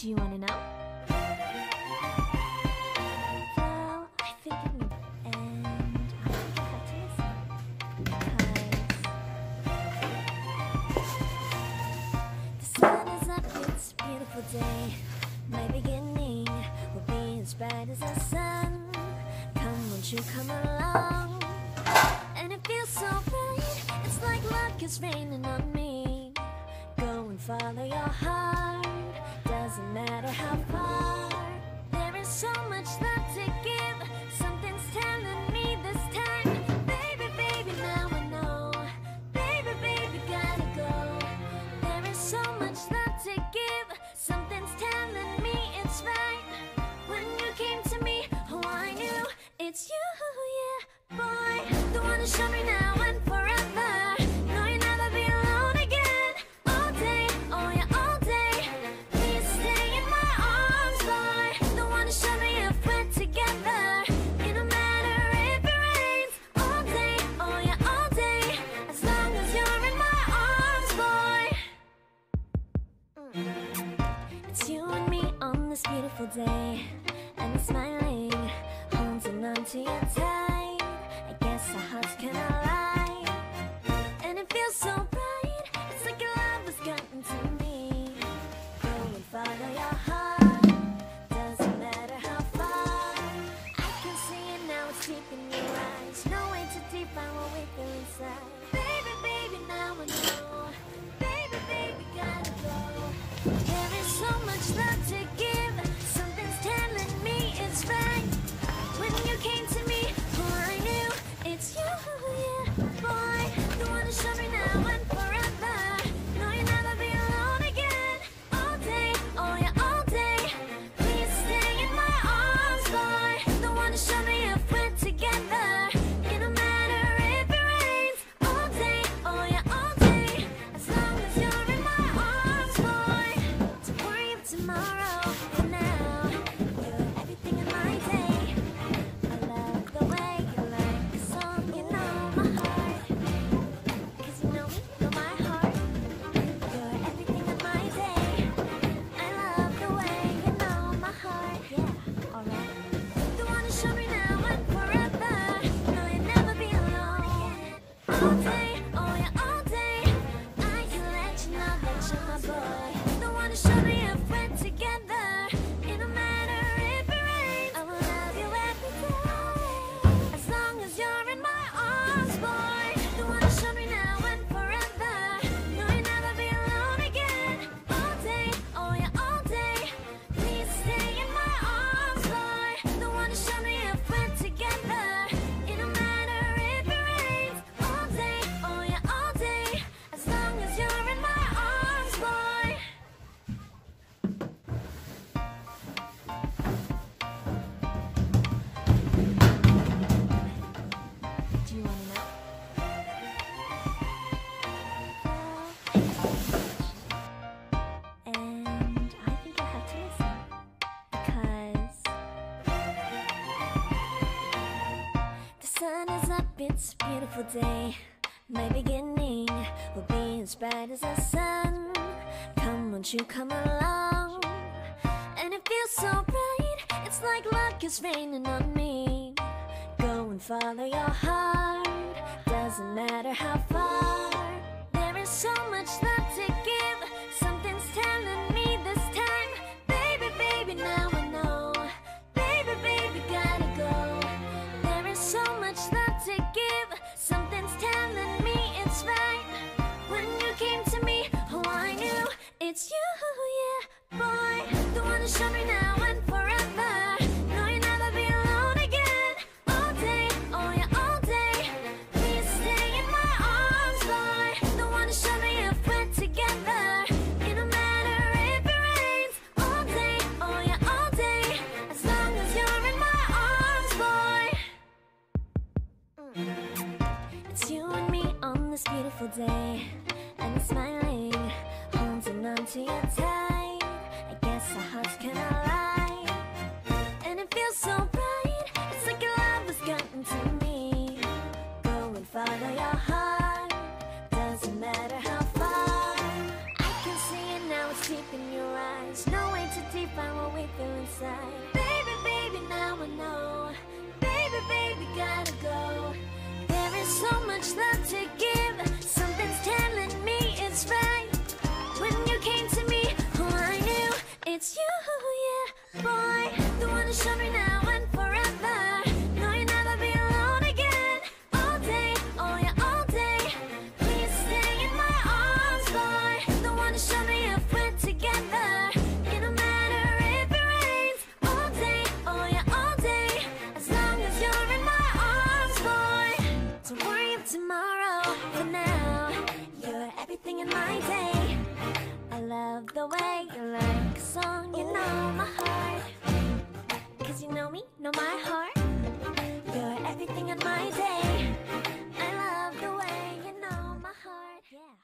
Do you want to know? Well, I think it would end. I think I have to listen. The sun is up, it's a beautiful day. My beginning will be as bright as the sun. Come, won't you come along? And it feels so bright, it's like luck is raining on me. Go and follow your heart, doesn't matter how far. There is so much love to give, something's telling me this time. Baby, baby, now I know. Baby, baby, gotta go. There is so much love to give, something's telling me it's right. When you came to me, oh, I knew it's you, yeah, boy. The one to show me now and forever. No, you'll never be alone again. All day, oh yeah, all day. Please stay in my arms, boy. The one to show me if we're together. It don't matter if it rains. All day, oh yeah, all day. As long as you're in my arms, boy. It's you and me on this beautiful day. And you're smiling, holding on to you tight. I guess our hearts can align. And it feels so bright, it's like your love has gotten to me. Go and follow your heart, doesn't matter how far. I can see it now, it's deep in your eyes. No way too deep, I won't wait there inside. Baby, baby, now I know. Baby, baby, gotta go. There is so much love to give, something's telling me it's right. When you came to me, oh, I knew it's you, yeah, boy. The one to show me now and forever. No, you'll never be alone again. All day, oh yeah, all day. Please stay in my arms, boy. The one to show me if we're together. It don't matter if it rains. All day, oh yeah, all day. As long as you're in my arms, boy. Don't worry about tomorrow. For now, you're everything in my day. I love the way you like the song, you know my heart. 'Cause you know me, know my heart. You're everything in my day. I love the way you know my heart. Yeah, alright. The one to show me now and forever. No, you'll never be alone. All day, oh yeah, all day. I can let you know that you're my boy. The one to show me if we're together. It don't matter if it rains. I will love you every day. As long as you're in my arms, boy. The one to show me now and forever. No, you'll never be alone again. All day, oh yeah, all day. Please stay in my arms, boy. The one to show me if we're together. It don't matter if it rains. All day, oh yeah, all day. As long as you're in my arms, boy. Do you want to know? And I think I have to listen. Because the sun is up, it's a beautiful day. My beginning will be as bright as the sun. Come, won't you come along? And it feels so bright, it's like luck is raining on me. Go and follow your heart, doesn't matter how far. There is so much love to give, something's telling me this time. Baby, baby, now I know. Baby, baby, gotta go. There is so much love to give, something's telling me it's right. When you came to me, oh, I knew it's you, yeah, boy. The one to show me now and forever. No, you'll never be alone again. All day, oh yeah, all day. Please stay in my arms, boy. The one to show me if we're together. It don't matter if it rains. All day, oh yeah, all day. As long as you're in my arms, boy. It's you and me on this beautiful day. And you're smiling, holding on to you tight. I guess our hearts can align. And it feels so bright, it's like your love has gotten to me. Go and follow your heart, doesn't matter how far. I can see it now, it's deep in your eyes. No way to deep. in my day. I love the way you like a song, you know my heart. Cause you know me, know my heart. You're everything in my day. I love the way you know my heart. Yeah.